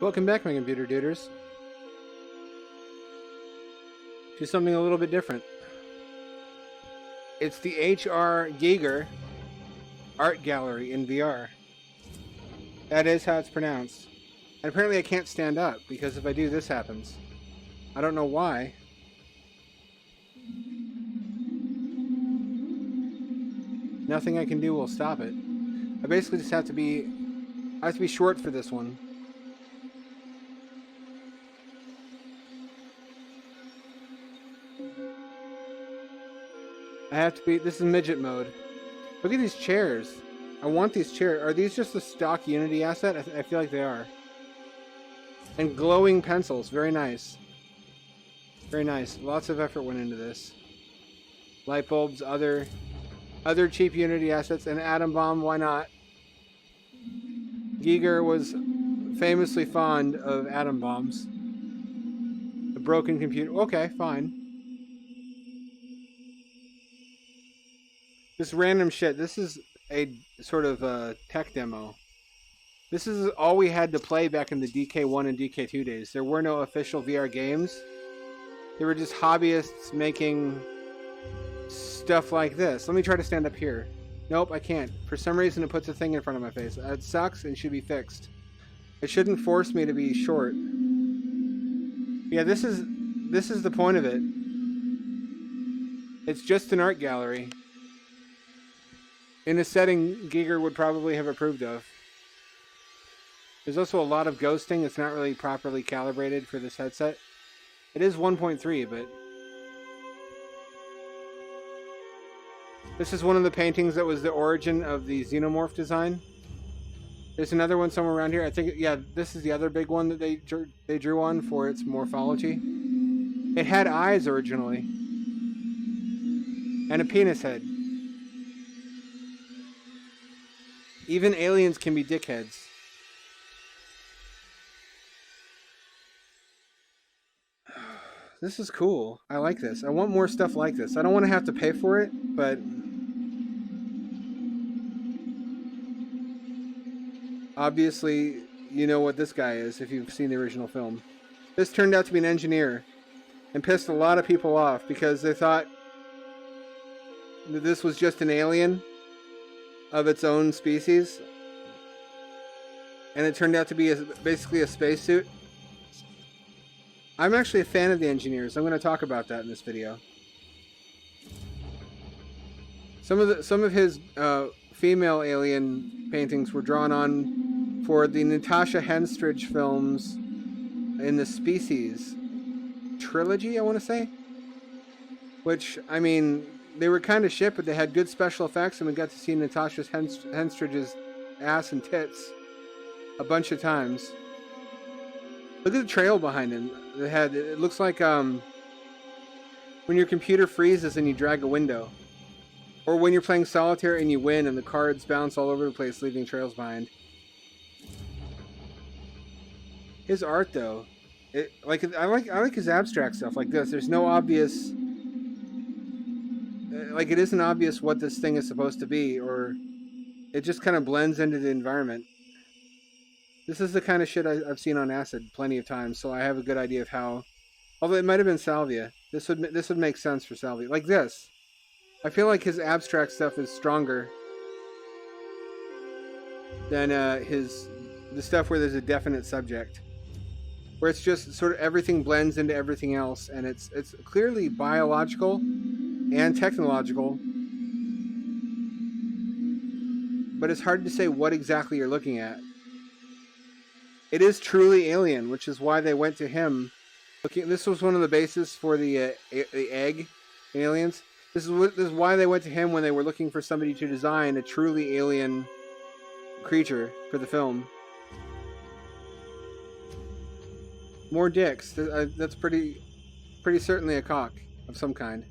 Welcome back, my computer duders. Do something a little bit different. It's the H.R. Giger Art Gallery in VR. That is how it's pronounced. And apparently I can't stand up, because if I do, this happens. I don't know why. Nothing I can do will stop it. I basically just have to be... I have to be short for this one. I have to be... This is midget mode. Look at these chairs. I want these chairs. Are these just a stock Unity asset? I feel like they are. And glowing pencils. Very nice. Very nice. Lots of effort went into this. Light bulbs, other cheap Unity assets, and atom bomb. Why not? Giger was famously fond of atom bombs. A broken computer. Okay, fine. This random shit. This is a sort of a tech demo. This is all we had to play back in the DK1 and DK2 days. There were no official VR games. They were just hobbyists making stuff like this. Let me try to stand up here. Nope, I can't. For some reason it puts a thing in front of my face. That sucks and should be fixed. It shouldn't force me to be short. Yeah, this is the point of it. It's just an art gallery. In a setting Giger would probably have approved of. There's also a lot of ghosting. It's not really properly calibrated for this headset. It is 1.3, but... This is one of the paintings that was the origin of the xenomorph design. There's another one somewhere around here. I think, yeah, this is the other big one that they drew on for its morphology. It had eyes originally. And a penis head. Even aliens can be dickheads. This is cool. I like this. I want more stuff like this. I don't want to have to pay for it, but... Obviously, you know what this guy is if you've seen the original film. This turned out to be an engineer and pissed a lot of people off because they thought that this was just an alien of its own species. And it turned out to be basically a spacesuit. I'm actually a fan of the engineers. I'm going to talk about that in this video. Some of his female alien paintings were drawn on for the Natasha Henstridge films in the Species trilogy, I want to say. Which, I mean, they were kind of shit, but they had good special effects, and we got to see Natasha Henstridge's ass and tits a bunch of times. Look at the trail behind him. It looks like when your computer freezes and you drag a window. Or when you're playing solitaire and you win and the cards bounce all over the place, leaving trails behind. His art, though, I like his abstract stuff like this. There's no obvious, like it isn't obvious what this thing is supposed to be, or it just kind of blends into the environment. This is the kind of shit I've seen on Acid plenty of times, so I have a good idea of how. Although it might have been Salvia, this would make sense for Salvia. Like this, I feel like his abstract stuff is stronger than the stuff where there's a definite subject, where it's just sort of everything blends into everything else, and it's clearly biological and technological, but it's hard to say what exactly you're looking at. It is truly alien, which is why they went to him. This was one of the bases for the egg in Aliens. This is why they went to him when they were looking for somebody to design a truly alien creature for the film. More dicks. That's pretty certainly a cock of some kind.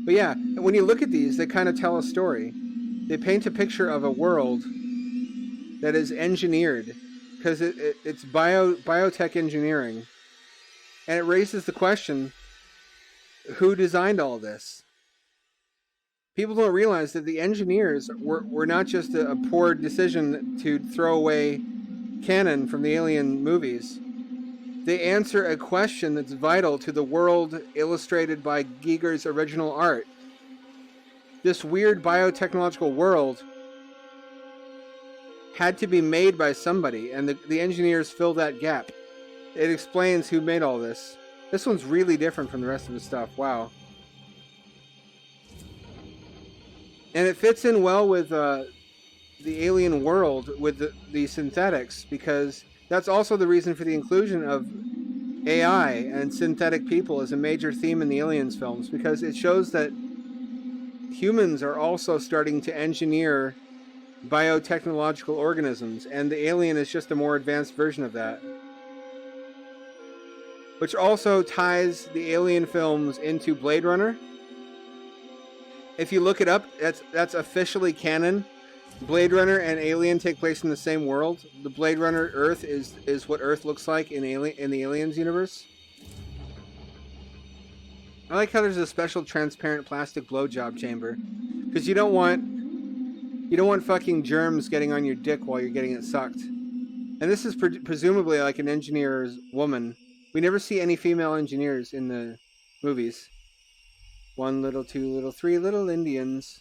But yeah, when you look at these, they kind of tell a story. They paint a picture of a world that is engineered, because it's biotech engineering, and it raises the question: who designed all this? People don't realize that the engineers were not just a poor decision to throw away canon from the Alien movies, they answer a question that's vital to the world illustrated by Giger's original art. This weird biotechnological world had to be made by somebody, and the engineers fill that gap. It explains who made all this. This one's really different from the rest of the stuff. Wow. And it fits in well with the alien world, with the synthetics, because that's also the reason for the inclusion of AI and synthetic people as a major theme in the Aliens films, because it shows that humans are also starting to engineer biotechnological organisms, and the alien is just a more advanced version of that. Which also ties the Alien films into Blade Runner. If you look it up, that's officially canon. Blade Runner and Alien take place in the same world. The Blade Runner Earth is what Earth looks like in the Aliens universe. I like how there's a special transparent plastic blowjob chamber, because you don't want fucking germs getting on your dick while you're getting it sucked. And this is presumably like an engineer's woman. We never see any female engineers in the movies. 1 little, 2 little, 3 little Indians.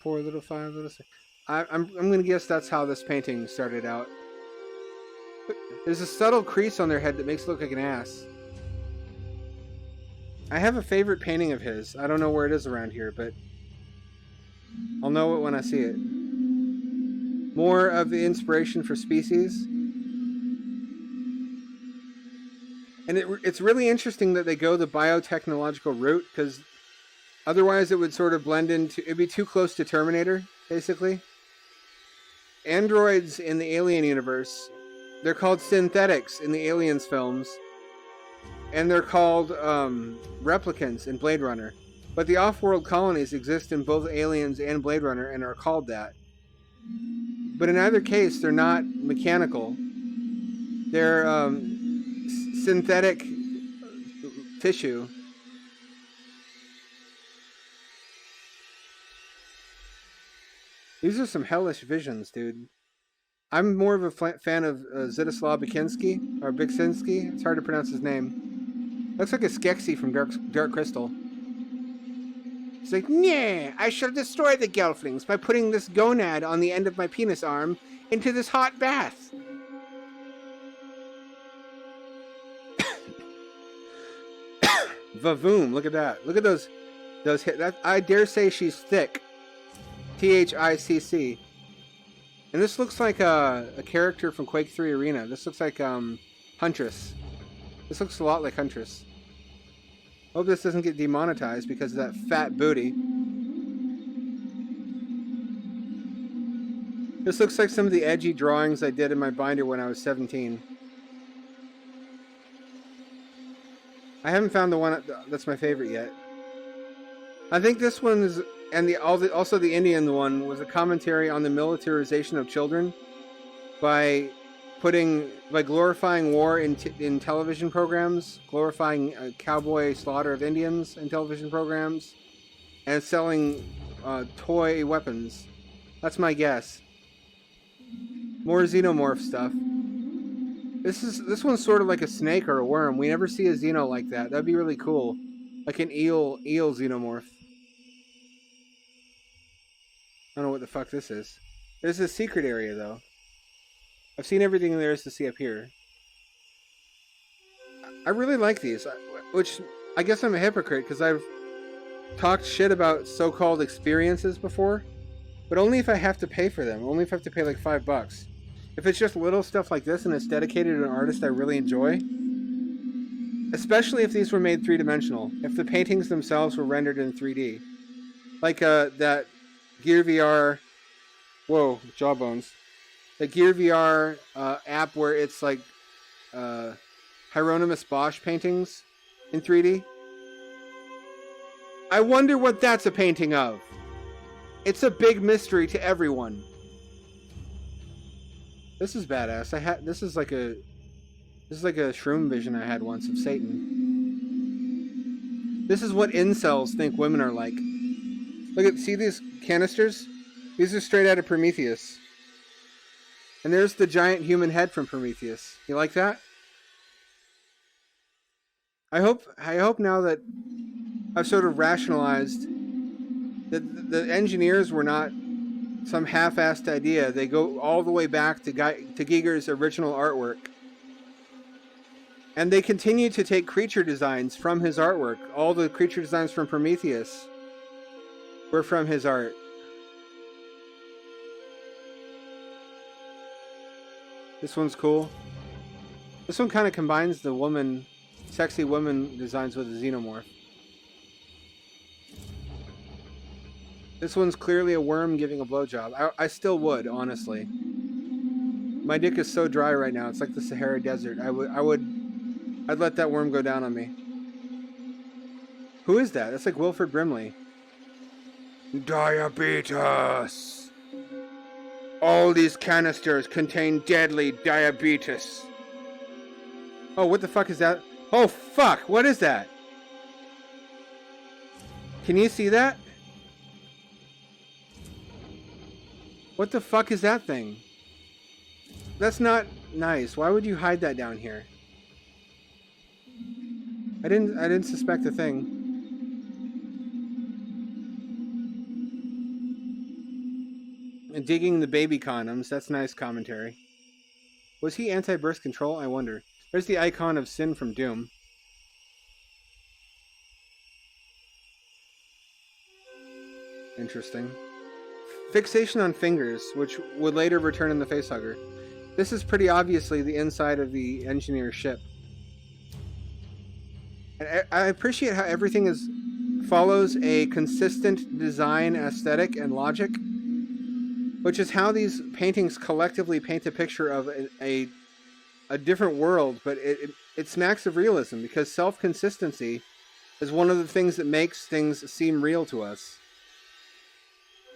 4 little, 5 little, 6. I'm gonna guess that's how this painting started out. There's a subtle crease on their head that makes it look like an ass. I have a favorite painting of his. I don't know where it is around here, but I'll know it when I see it. More of the inspiration for Species. And it's really interesting that they go the biotechnological route, because otherwise it would sort of blend into... It'd be too close to Terminator, basically. Androids in the Alien universe, they're called synthetics in the Aliens films. And they're called replicants in Blade Runner. But the off-world colonies exist in both Aliens and Blade Runner and are called that. But in either case, they're not mechanical. They're synthetic tissue. These are some hellish visions, dude. I'm more of a fan of Zdzisław Bekinski, or Biksinski. It's hard to pronounce his name. Looks like a Skeksis from Dark Crystal. He's like, "Nah, I shall destroy the Gelflings by putting this gonad on the end of my penis arm into this hot bath." Vavoom, look at that. Look at those hits. I dare say she's thick. THICC. And this looks like a character from Quake 3 Arena. This looks like Huntress. This looks a lot like Huntress. Hope this doesn't get demonetized because of that fat booty. This looks like some of the edgy drawings I did in my binder when I was 17. I haven't found the one that's my favorite yet. I think this one is, and also the Indian one, was a commentary on the militarization of children by glorifying war in television programs, glorifying cowboy slaughter of Indians in television programs, and selling toy weapons. That's my guess. More xenomorph stuff. This one's sort of like a snake or a worm. We never see a xeno like that. That'd be really cool. Like an eel xenomorph. I don't know what the fuck this is. There's a secret area though. I've seen everything there is to see up here. I really like these, which I guess I'm a hypocrite because I've talked shit about so-called experiences before, but only if I have to pay for them. Only if I have to pay like $5. If it's just little stuff like this and it's dedicated to an artist I really enjoy, especially if these were made three-dimensional, if the paintings themselves were rendered in 3D, like that Gear VR, whoa, jawbones. The Gear VR app where it's like Hieronymus Bosch paintings in 3D. I wonder what that's a painting of. It's a big mystery to everyone. This is badass. This is like a shroom vision I had once of Satan. This is what incels think women are like. See these canisters? These are straight out of Prometheus. And there's the giant human head from Prometheus. You like that? I hope now that I've sort of rationalized that the engineers were not some half-assed idea. They go all the way back to Giger's original artwork. And they continue to take creature designs from his artwork. All the creature designs from Prometheus were from his art. This one's cool. This one kind of combines the sexy woman designs with the xenomorph. This one's clearly a worm giving a blowjob. I still would, honestly. My dick is so dry right now. It's like the Sahara Desert. I'd let that worm go down on me. Who is that? That's like Wilford Brimley. Diabetes. All these canisters contain deadly diabetes. Oh, what the fuck is that? Oh, fuck. What is that? Can you see that? What the fuck is that thing? That's not nice. Why would you hide that down here? I didn't suspect a thing. And digging the baby condoms. That's nice commentary. Was he anti-birth control? I wonder. There's the icon of Sin from Doom. Interesting. Fixation on fingers, which would later return in the facehugger. This is pretty obviously the inside of the engineer's ship. I appreciate how everything follows a consistent design, aesthetic, and logic, which is how these paintings collectively paint a picture of a different world, but it smacks of realism, because self-consistency is one of the things that makes things seem real to us.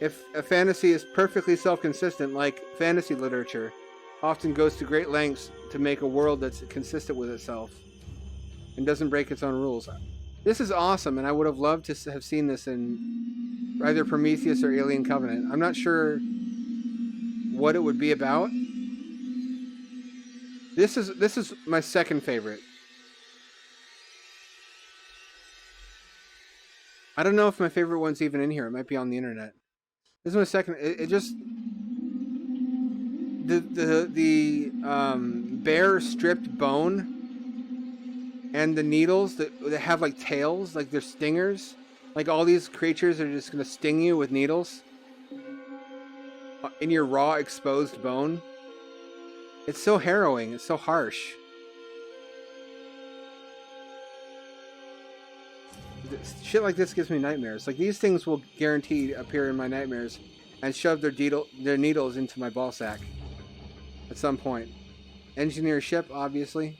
If a fantasy is perfectly self-consistent, like fantasy literature often goes to great lengths to make a world that's consistent with itself and doesn't break its own rules. This is awesome, and I would have loved to have seen this in either Prometheus or Alien Covenant. I'm not sure what it would be about. This is my second favorite. I don't know if my favorite one's even in here. It might be on the internet. This is my second. It just the bare stripped bone and the needles that have like tails, like they're stingers. Like all these creatures are just gonna sting you with needles in your raw exposed bone. It's so harrowing. It's so harsh. Shit like this gives me nightmares. Like these things will guaranteed appear in my nightmares and shove their needles into my ball sack at some point. Engineer ship, obviously.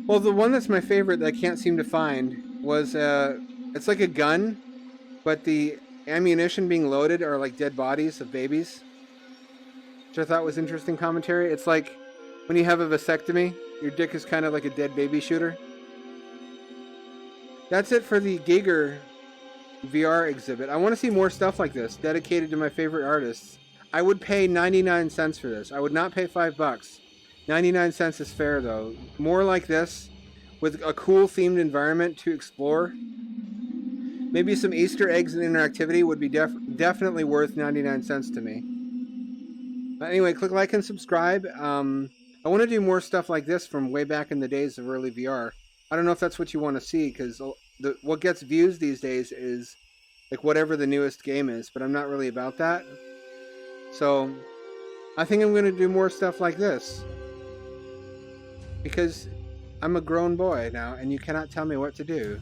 Well, the one that's my favorite that I can't seem to find was it's like a gun, but the ammunition being loaded are like dead bodies of babies, which I thought was interesting commentary. It's like when you have a vasectomy, your dick is kind of like a dead baby shooter. That's it for the Giger VR exhibit. I want to see more stuff like this, dedicated to my favorite artists. I would pay 99 cents for this. I would not pay $5. 99 cents is fair, though. More like this, with a cool themed environment to explore. Maybe some Easter eggs and interactivity would be definitely worth 99 cents to me. But anyway, click like and subscribe. I want to do more stuff like this from way back in the days of early VR. I don't know if that's what you want to see, because what gets views these days is like whatever the newest game is, but I'm not really about that. So I think I'm going to do more stuff like this, because I'm a grown boy now and you cannot tell me what to do.